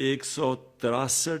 163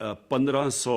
1500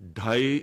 2.5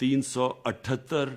378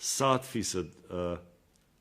7%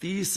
30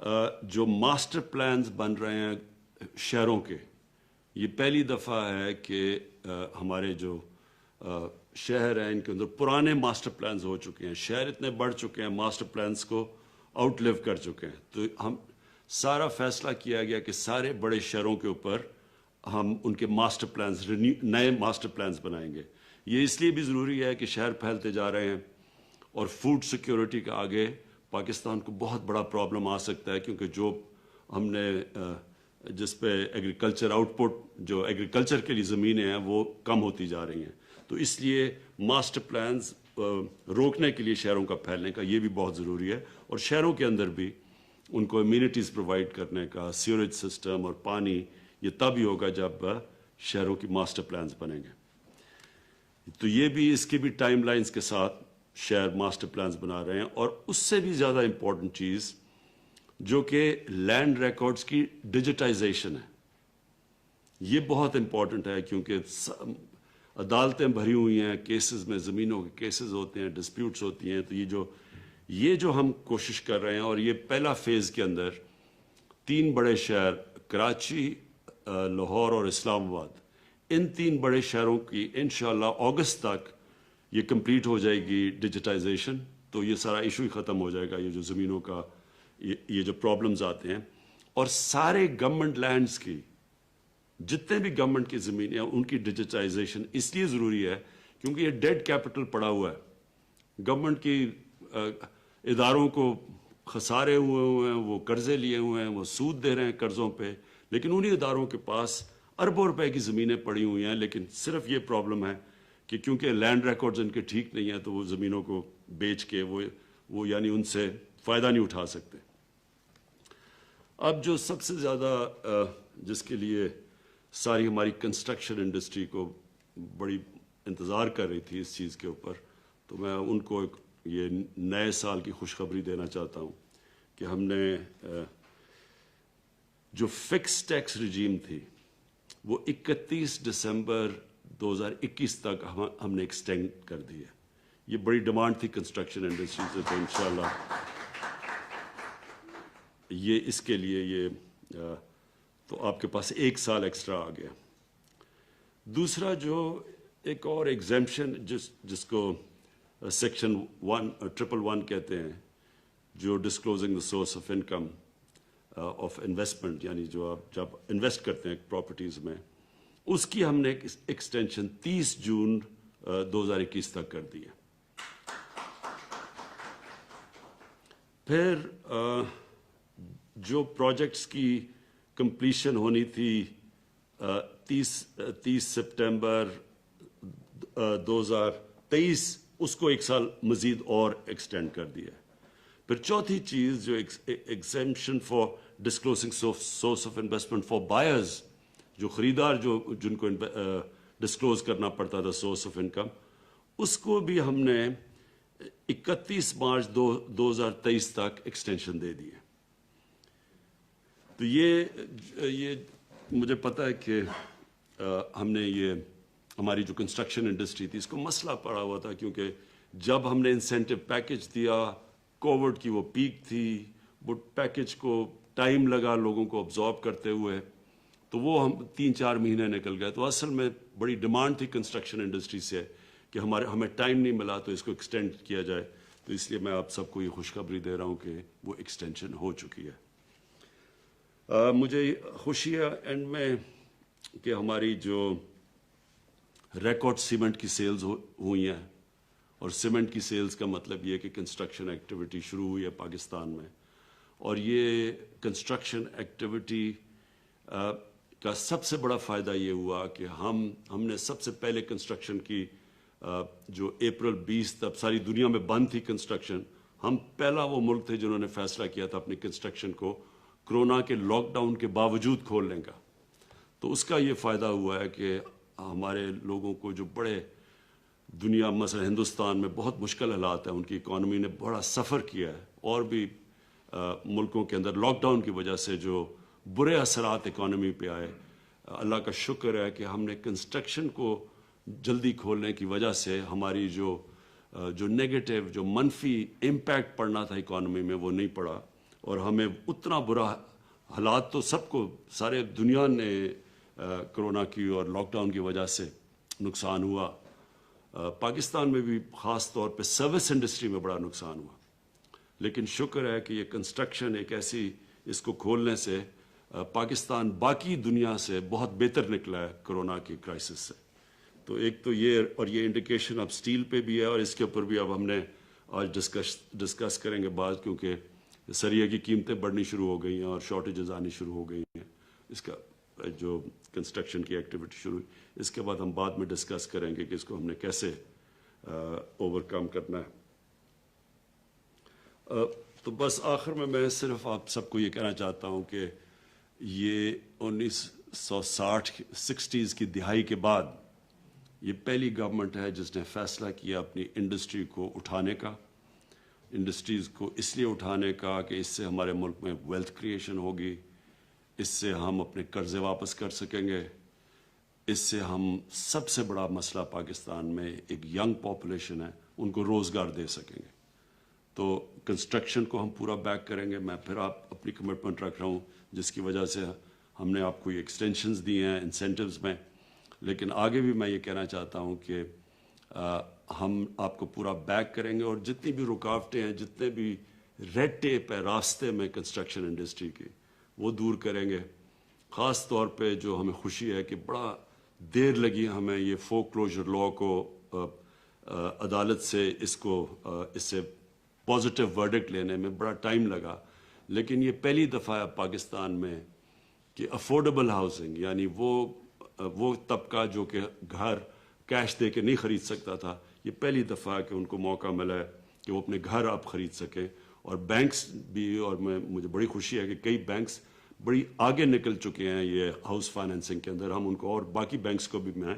جو master plans بن رہے ہیں شہروں کے، یہ پہلی دفعہ ہے کہ ہمارے جو شہر ہیں ان کے اندر پرانے ماسٹر پلانز ہو چکے ہیں، شہر اتنے بڑھ چکے ہیں، ماسٹر پلانز کو آؤٹ لیو کر چکے ہیں، تو ہم سارا فیصلہ کیا گیا کہ سارے بڑے شہروں کے اوپر ہم ان کے ماسٹر پلانز نئے ماسٹر پلانز بنائیں گے۔ یہ اس لیے بھی ضروری ہے کہ شہر پھیلتے جا رہے ہیں اور فوڈ سیکیورٹی کا آگے پاکستان کو بہت بڑا پرابلم آ سکتا ہے، کیونکہ جو ہم نے جس پہ ایگریکلچر آؤٹ پٹ، جو ایگریکلچر کے لیے زمینیں ہیں وہ کم ہوتی جا رہی ہیں، تو اس لیے ماسٹر پلانز روکنے کے لیے شہروں کا پھیلنے کا یہ بھی بہت ضروری ہے، اور شہروں کے اندر بھی ان کو امیونٹیز پرووائڈ کرنے کا، سیوریج سسٹم اور پانی، یہ تب ہی ہوگا جب شہروں کی ماسٹر پلانز بنیں گے۔ تو یہ بھی اس کی بھی ٹائم لائنز کے ساتھ شہر ماسٹر پلانز بنا رہے ہیں، اور اس سے بھی زیادہ امپورٹنٹ چیز جو کہ لینڈ ریکارڈز کی ڈیجیٹائزیشن ہے، یہ بہت امپورٹنٹ ہے، کیونکہ عدالتیں بھری ہوئی ہیں کیسز میں، زمینوں کے کیسز ہوتے ہیں، ڈسپیوٹس ہوتی ہیں، تو یہ جو ہم کوشش کر رہے ہیں، اور یہ پہلا فیز کے اندر 3 بڑے شہر کراچی، لاہور اور اسلام آباد، ان 3 بڑے شہروں کی انشاءاللہ اگست تک یہ کمپلیٹ ہو جائے گی ڈیجیٹائزیشن، تو یہ سارا ایشو ہی ختم ہو جائے گا، یہ جو زمینوں کا یہ جو پرابلمز آتے ہیں، اور سارے گورنمنٹ لینڈز کی جتنے بھی گورنمنٹ کی زمینیں ہیں ان کی ڈیجیٹائزیشن اس لیے ضروری ہے کیونکہ یہ ڈیڈ کیپٹل پڑا ہوا ہے، گورنمنٹ کی اداروں کو خسارے ہوئے ہیں، وہ قرضے لیے ہوئے ہیں، وہ سود دے رہے ہیں قرضوں پہ، لیکن انہی اداروں کے پاس اربوں روپے کی زمینیں پڑی ہوئی ہیں، لیکن صرف یہ پرابلم ہے کہ کیونکہ لینڈ ریکارڈز ان کے ٹھیک نہیں ہیں، تو وہ زمینوں کو بیچ کے وہ یعنی ان سے فائدہ نہیں اٹھا سکتے۔ اب جو سب سے زیادہ جس کے لیے ساری ہماری کنسٹرکشن انڈسٹری کو بڑی انتظار کر رہی تھی اس چیز کے اوپر، تو میں ان کو یہ نئے سال کی خوشخبری دینا چاہتا ہوں کہ ہم نے جو فکس ٹیکس رجیم تھی وہ 31 دسمبر 2021 تک ہم نے ایکسٹینڈ کر دی ہے۔ یہ بڑی ڈیمانڈ تھی کنسٹرکشن انڈسٹری سے، تو انشاءاللہ یہ اس کے لیے یہ تو آپ کے پاس 1 سال ایکسٹرا آ گیا۔ دوسرا جو ایک اور ایگزیمپشن جس کو سیکشن 111 کہتے ہیں، جو disclosing the source of income of investment, یعنی جو آپ جب انویسٹ کرتے ہیں پراپرٹیز میں، اس کی ہم نے ایکسٹینشن 30 جون 2021 تک کر دی ہے۔ پھر جو پروجیکٹس کی کمپلیشن ہونی تھی 30 سپٹمبر 2023، اس کو 1 سال مزید اور ایکسٹینڈ کر دیا ہے۔ پھر چوتھی چیز جو exemption for disclosing source of investment for buyers, جو خریدار جن کو ڈسکلوز کرنا پڑتا تھا سورس آف انکم، اس کو بھی ہم نے 31 مارچ 2023 تک ایکسٹینشن دے دی ہے۔ تو یہ مجھے پتا ہے کہ ہم نے یہ ہماری جو کنسٹرکشن انڈسٹری تھی اس کو مسئلہ پڑا ہوا تھا، کیونکہ جب ہم نے انسینٹو پیکج دیا، کووڈ کی وہ پیک تھی، وہ پیکج کو ٹائم لگا لوگوں کو ابزارب کرتے ہوئے، تو وہ ہم 3-4 مہینے نکل گئے۔ تو اصل میں بڑی ڈیمانڈ تھی کنسٹرکشن انڈسٹری سے کہ ہمیں ٹائم نہیں ملا تو اس کو ایکسٹینڈ کیا جائے، تو اس لیے میں آپ سب کو یہ خوشخبری دے رہا ہوں کہ وہ ایکسٹینشن ہو چکی ہے۔ مجھے خوشی ہے اینڈ میں کہ ہماری جو ریکارڈ سیمنٹ کی سیلز ہوئی ہیں، اور سیمنٹ کی سیلز کا مطلب یہ کہ کنسٹرکشن ایکٹیویٹی شروع ہوئی ہے پاکستان میں، اور یہ کنسٹرکشن ایکٹیویٹی کا سب سے بڑا فائدہ یہ ہوا کہ ہم نے سب سے پہلے کنسٹرکشن کی جو اپریل 20 تک ساری دنیا میں بند تھی کنسٹرکشن، ہم پہلا وہ ملک تھے جنہوں نے فیصلہ کیا تھا اپنی کنسٹرکشن کو کرونا کے لاک ڈاؤن کے باوجود کھولنے کا۔ تو اس کا یہ فائدہ ہوا ہے کہ ہمارے لوگوں کو جو بڑے دنیا مثلا ہندوستان میں بہت مشکل حالات ہیں، ان کی اکانومی نے بڑا سفر کیا ہے، اور بھی ملکوں کے اندر لاک ڈاؤن کی وجہ سے جو برے اثرات اکانومی پہ آئے، اللہ کا شکر ہے کہ ہم نے کنسٹرکشن کو جلدی کھولنے کی وجہ سے ہماری جو نیگیٹو جو منفی امپیکٹ پڑنا تھا اکانومی میں وہ نہیں پڑا، اور ہمیں اتنا برا حالات تو سب کو سارے دنیا نے کرونا کی اور لاک ڈاؤن کی وجہ سے نقصان ہوا. پاکستان میں بھی خاص طور پہ سروس انڈسٹری میں بڑا نقصان ہوا, لیکن شکر ہے کہ یہ کنسٹرکشن ایک ایسی, اس کو کھولنے سے پاکستان باقی دنیا سے بہت بہتر نکلا ہے کرونا کی کرائسس سے. تو ایک تو یہ, اور یہ انڈیکیشن اب سٹیل پہ بھی ہے, اور اس کے اوپر بھی اب ہم نے آج ڈسکس کریں گے بعد, کیونکہ سریے کی قیمتیں بڑھنی شروع ہو گئی ہیں اور شارٹیجز آنی شروع ہو گئی ہیں. اس کا جو کنسٹرکشن کی ایکٹیویٹی شروع ہوئی, اس کے بعد ہم بعد میں ڈسکس کریں گے کہ اس کو ہم نے کیسے اوور کم کرنا ہے. تو بس آخر میں صرف آپ سب کو یہ کہنا چاہتا ہوں کہ یہ 1960 کی دہائی کے بعد یہ پہلی گورنمنٹ ہے جس نے فیصلہ کیا اپنی انڈسٹری کو اٹھانے کا, انڈسٹریز کو اس لیے اٹھانے کا کہ اس سے ہمارے ملک میں ویلتھ کریشن ہوگی, اس سے ہم اپنے قرضے واپس کر سکیں گے, اس سے ہم سب سے بڑا مسئلہ پاکستان میں ایک ینگ پاپولیشن ہے, ان کو روزگار دے سکیں گے. تو کنسٹرکشن کو ہم پورا بیک کریں گے. میں پھر آپ اپنی کمٹمنٹ رکھ رہا ہوں جس کی وجہ سے ہم نے آپ کو یہ ایکسٹینشنز دی ہیں انسینٹیوز میں, لیکن آگے بھی میں یہ کہنا چاہتا ہوں کہ ہم آپ کو پورا بیک کریں گے, اور جتنی بھی رکاوٹیں ہیں, جتنے بھی ریڈ ٹیپ ہے راستے میں کنسٹرکشن انڈسٹری کی, وہ دور کریں گے. خاص طور پہ جو ہمیں خوشی ہے کہ بڑا دیر لگی ہمیں یہ فور کلوجر لا کو عدالت سے اس سے پازیٹیو ورڈکٹ لینے میں بڑا ٹائم لگا, لیکن یہ پہلی دفعہ ہے پاکستان میں کہ افورڈیبل ہاؤسنگ, یعنی وہ طبقہ جو کہ گھر کیش دے کے نہیں خرید سکتا تھا, یہ پہلی دفعہ ہے کہ ان کو موقع ملا ہے کہ وہ اپنے گھر آپ خرید سکیں. اور بینکس بھی, اور مجھے بڑی خوشی ہے کہ کئی بینکس بڑی آگے نکل چکے ہیں یہ ہاؤس فائنینسنگ کے اندر. ہم ان کو, اور باقی بینکس کو بھی میں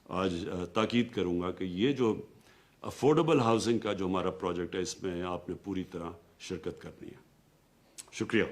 آج تاکید کروں گا کہ یہ جو افورڈیبل ہاؤسنگ کا جو ہمارا پروجیکٹ ہے, اس میں آپ نے پوری طرح شرکت کرنی ہے. شکریہ.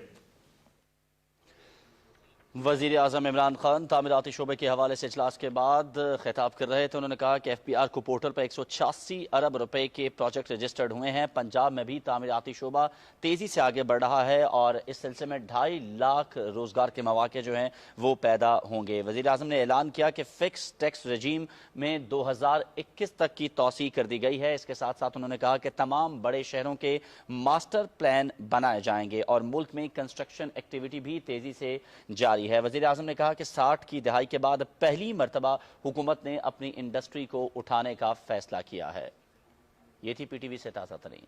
وزیر اعظم عمران خان تعمیراتی شعبے کے حوالے سے اجلاس کے بعد خطاب کر رہے تھے. انہوں نے کہا کہ ایف پی آر کو پورٹل پر 186 ارب روپے کے پروجیکٹ رجسٹرڈ ہوئے ہیں. پنجاب میں بھی تعمیراتی شعبہ تیزی سے آگے بڑھ رہا ہے اور اس سلسلے میں 2.5 لاکھ روزگار کے مواقع جو ہیں وہ پیدا ہوں گے. وزیر اعظم نے اعلان کیا کہ فکس ٹیکس رجیم میں 2021 تک کی توسیع کر دی گئی ہے. اس کے ساتھ ساتھ انہوں نے کہا کہ تمام بڑے شہروں کے ماسٹر پلان بنائے جائیں گے اور ملک میں کنسٹرکشن ایکٹیویٹی بھی تیزی سے جاری ہے. وزیر اعظم نے کہا کہ 60 کی دہائی کے بعد پہلی مرتبہ حکومت نے اپنی انڈسٹری کو اٹھانے کا فیصلہ کیا ہے. یہ تھی پی ٹی وی سے تازہ ترین